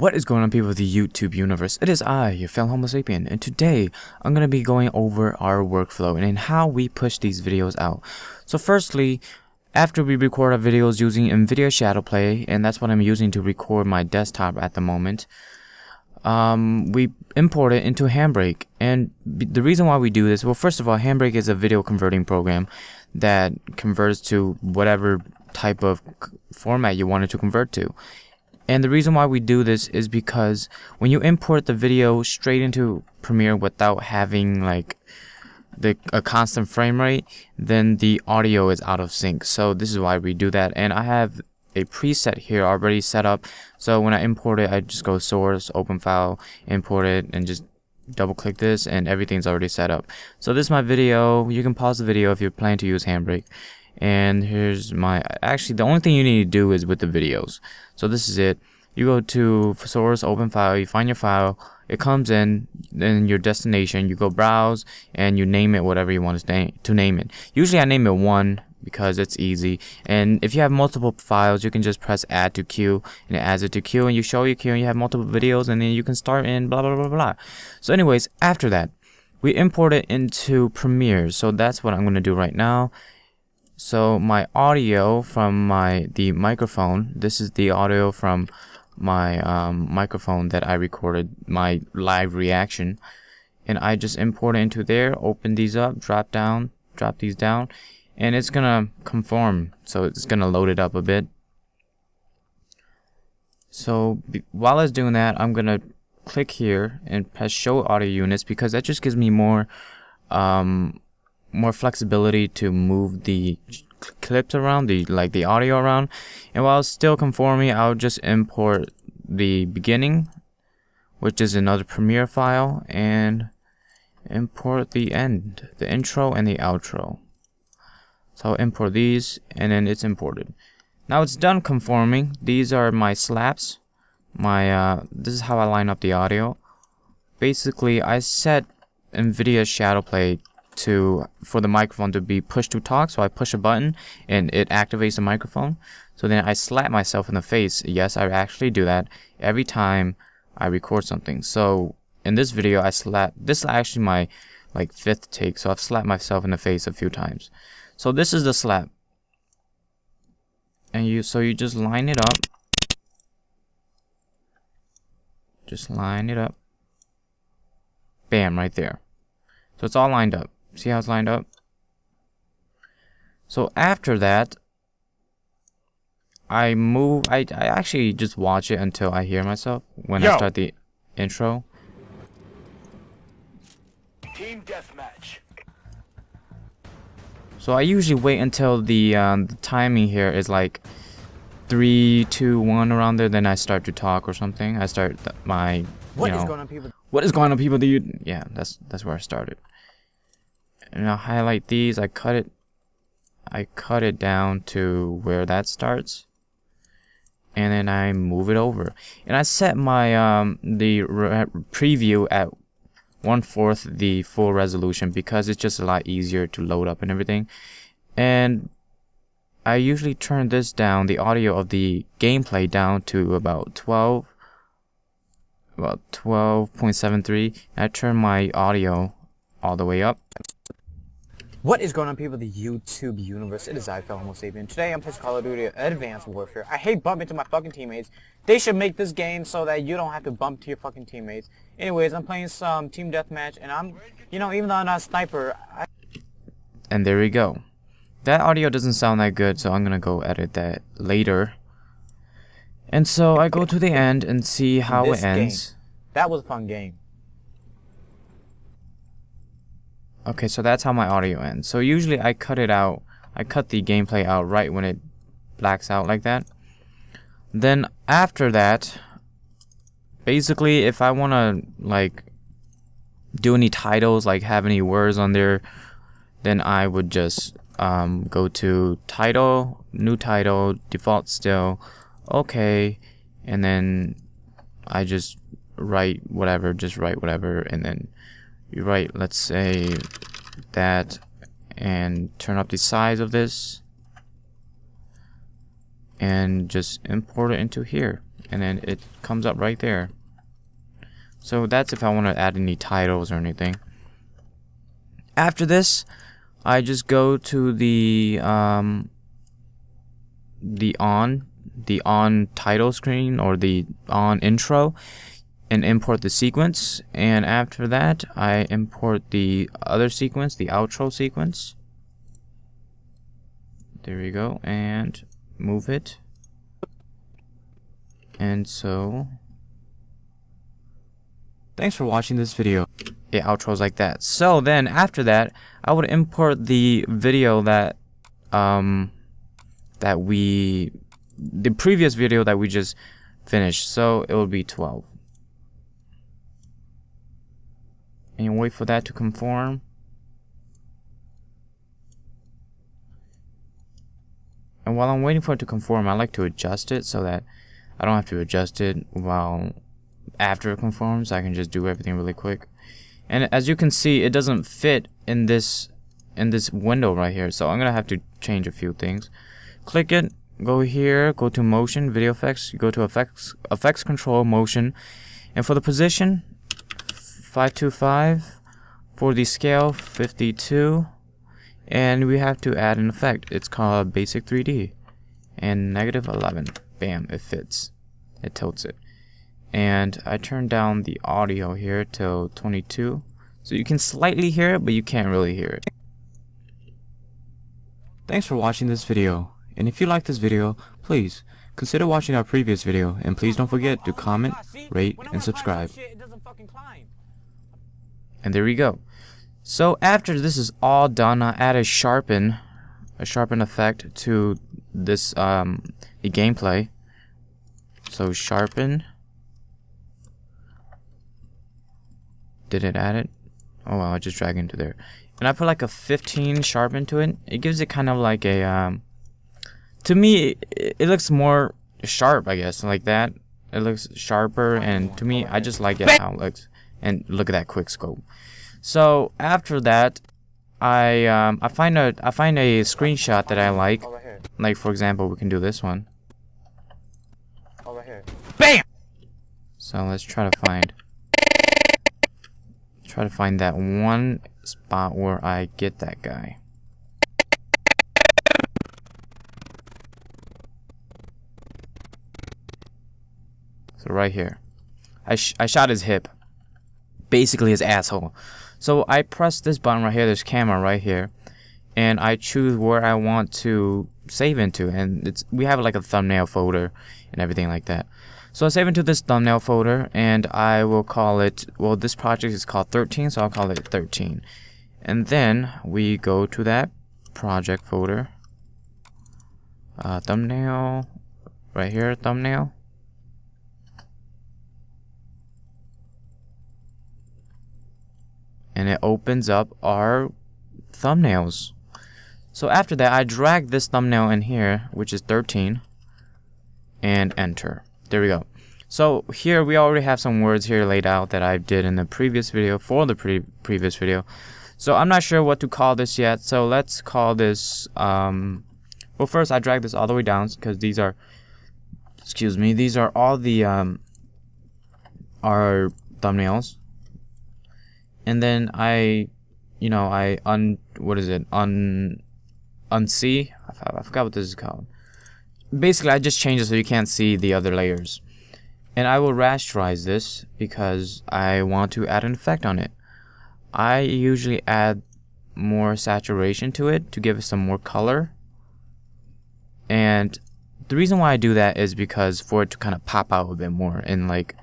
What is going on, people of the YouTube universe? It is I, your fellow Homo sapien, and today I'm going to be going over our workflow and how we push these videos out. So firstly, after we record our videos using NVIDIA Shadowplay, and that's what I'm using to record my desktop at the moment, we import it into Handbrake. And the reason why we do this, well, first of all, Handbrake is a video converting program that converts to whatever type of format you want it to convert to. And the reason why we do this is because when you import the video straight into Premiere without having like a constant frame rate, then the audio is out of sync. So this is why we do that. And I have a preset here already set up. So when I import it, I just go source, open file, import it, and just double click this, and everything's already set up. So this is my video. You can pause the video if you're planning to use Handbrake. And here's my, actually the only thing you need to do is with the videos. So this is it. You go to source, open file, you find your file, it comes in, then your destination, you go browse, and you name it whatever you want to name it. Usually I name it 1 because it's easy. And if you have multiple files, you can just press add to queue, and it adds it to queue, and you show your queue, and you have multiple videos, and then you can start in blah blah blah blah. So anyways, after that, we import it into Premiere. So that's what I'm going to do right now. So my audio from the microphone, this is the audio from my microphone that I recorded my live reaction, and I just import it into there, open these up, drop these down, and it's gonna conform, so it's gonna load it up a bit. So while it's doing that, I'm gonna click here and press show audio units, because that just gives me more flexibility to move the clips around, the audio around. And while it's still conforming, I'll just import the beginning, which is another Premiere file, and import the end, the intro and the outro. So I'll import these, and then it's imported. Now it's done conforming. These are my slaps. This is how I line up the audio. Basically, I set NVIDIA Shadowplay for the microphone to be push to talk. So I push a button and it activates the microphone. So then I slap myself in the face. Yes, I actually do that every time I record something. So in this video, this is actually my 5th take, so I've slapped myself in the face a few times. So this is the slap, and you just line it up, bam, right there. So it's all lined up. See how it's lined up? So after that, I actually just watch it until I hear myself when I start the intro. Team deathmatch. So I usually wait until the timing here is like 3, 2, 1 around there. Then I start to talk or something. I start my What is going on, people? What is going on, people? Yeah, that's where I started. And I'll highlight these. I cut it down to where that starts, and then I move it over. And I set my preview at 1/4 the full resolution, because it's just a lot easier to load up and everything. And I usually turn this down, the audio of the gameplay, down to about 12.73. I turn my audio all the way up. What is going on, people of the YouTube universe? It is I, fellow Homo sapien. Today I'm playing Call of Duty Advanced Warfare. I hate bumping into my fucking teammates. They should make this game so that you don't have to bump to your fucking teammates. Anyways, I'm playing some team deathmatch, and I'm, even though I'm not a sniper, And there we go. That audio doesn't sound that good, so I'm gonna go edit that later. And so I go to the end and see how it ends. That was a fun game. Okay, so that's how my audio ends. So usually I cut it out. I cut the gameplay out right when it blacks out like that. Then after that, basically, if I want to do any titles, have any words on there, then I would just go to title, new title, default still, okay, and then I just write whatever, and then you write, let's say that, and turn up the size of this, and just import it into here. and then it comes up right there. So that's if I want to add any titles or anything. After this, I just go to the on title screen or the on intro and import the sequence, and after that I import the other sequence, the outro sequence. There we go, and move it. And so thanks for watching this video. It outros like that. So then after that, I would import the video that the previous video that we just finished. So it will be 12. And you wait for that to conform. And while I'm waiting for it to conform, I like to adjust it so that I don't have to adjust it while after it conforms. I can just do everything really quick. And as you can see, it doesn't fit in this window right here. So I'm gonna have to change a few things. Click it, go here, go to motion, video effects, go to effects control, motion, and for the position 525, for the scale 52, and we have to add an effect. It's called basic 3D, and -11. Bam, it fits. It tilts it. And I turn down the audio here till 22, so you can slightly hear it, but you can't really hear it. Thanks for watching this video, and if you like this video, please consider watching our previous video, and please don't forget to comment, rate, and subscribe. And there we go. So after this is all done, I add a sharpen effect to this the gameplay. So sharpen. Did it add it? Oh well, I just drag into there. And I put like a 15 sharpen to it. It gives it kind of like a to me it looks more sharp, I guess, like that. It looks sharper, and to me I just like it how it looks. And look at that quick scope. So after that, I find a screenshot that I like. Like for example, we can do this one. Bam! So let's try to find that one spot where I get that guy. So right here, I shot his hip, basically his asshole. So I press this button right here, this camera right here, and I choose where I want to save into, and we have like a thumbnail folder and everything like that. So I save into this thumbnail folder, and I will call it, well, this project is called 13, so I'll call it 13. And then we go to that project folder, thumbnail, right here, thumbnail. And it opens up our thumbnails. So after that, I drag this thumbnail in here, which is 13, and enter. There we go. So here we already have some words here laid out that I did in the previous video for the previous video. So I'm not sure what to call this yet. So let's call this well, first I drag this all the way down because these are, excuse me, these are all the our thumbnails. And then I unsee. I forgot what this is called. Basically, I just change it so you can't see the other layers. And I will rasterize this because I want to add an effect on it. I usually add more saturation to it to give it some more color. And the reason why I do that is because for it to kind of pop out a bit more. And like,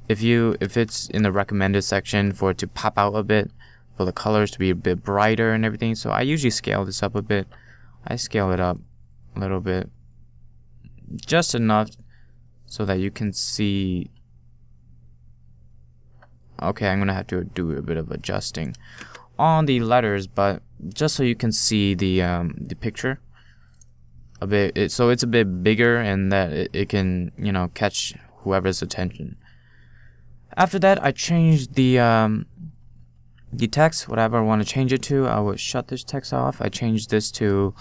if it's in the recommended section, for it to pop out a bit, for the colors to be a bit brighter and everything. So I usually scale this up a bit. I scale it up a little bit, just enough so that you can see. Okay, I'm gonna have to do a bit of adjusting on the letters, but just so you can see the picture a bit. So it's a bit bigger, and that it can, you know, catch whoever's attention. After that, I changed the text, whatever I want to change it to. I will shut this text off. I changed this to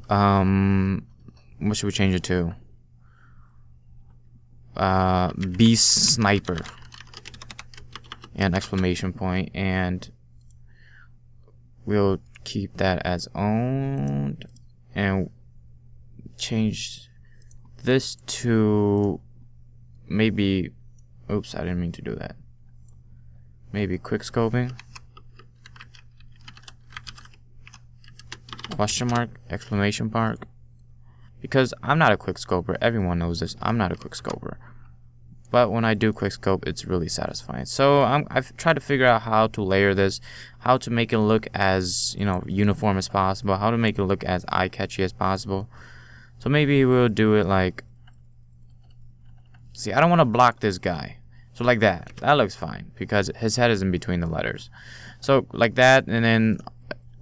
what should we change it to? Beast Sniper and exclamation point, and we'll keep that as owned and change this to maybe, oops, I didn't mean to do that, maybe quick scoping, question mark, exclamation mark, because I'm not a quick scoper. Everyone knows this. I'm not a quick scoper, but when I do quick scope, it's really satisfying. So I've tried to figure out how to layer this, how to make it look as, you know, uniform as possible, how to make it look as eye-catchy as possible. So maybe we'll do it like, see, I don't want to block this guy, so like that. That looks fine because his head is in between the letters. So like that, and then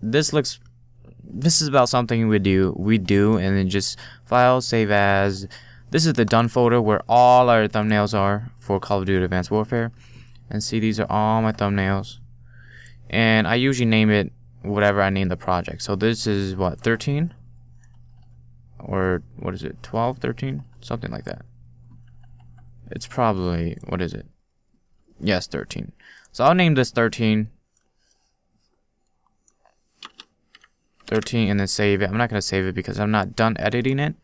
this is about something we do, and then just file, save as. This is the done folder where all our thumbnails are for Call of Duty Advanced Warfare. And see, these are all my thumbnails. And I usually name it whatever I name the project. So this is what, 13? Or what is it, 12, 13? Something like that. It's probably, what is it? Yes, 13. So I'll name this 13. 13 and then save it. I'm not going to save it because I'm not done editing it.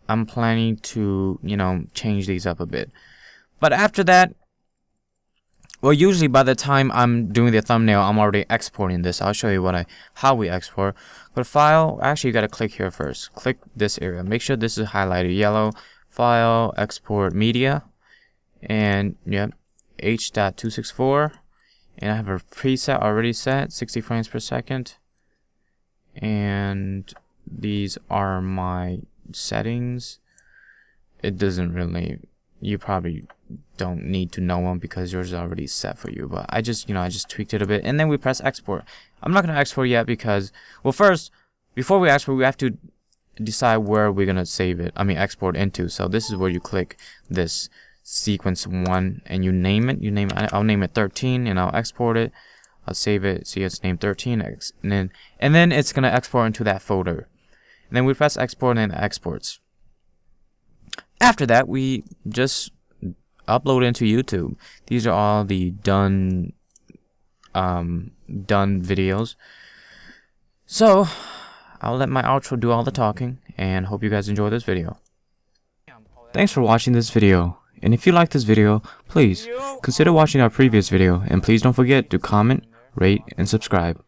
I'm planning to, you know, change these up a bit. But after that, well, usually by the time I'm doing the thumbnail, I'm already exporting this. I'll show you how we export. But file, actually you got to click here first. Click this area. Make sure this is highlighted yellow. File, export media. And yep, H.264. And I have a preset already set, 60 frames per second. And these are my settings. It doesn't really, you probably don't need to know them because yours is already set for you, but I just, you know, I just tweaked it a bit, and then we press export. I'm not gonna export yet because, well, first, before we export, we have to decide where we're gonna save it, export into. So this is where you click this sequence 1 and you name it. I'll name it 13 and I'll export it. I'll save it. See, it's named 13, and then it's gonna export into that folder. And then we press export and it exports. After that, we just upload into YouTube. These are all the done videos. So I'll let my outro do all the talking, and hope you guys enjoy this video. Thanks for watching this video. And if you like this video, please consider watching our previous video, and please don't forget to comment, rate, and subscribe.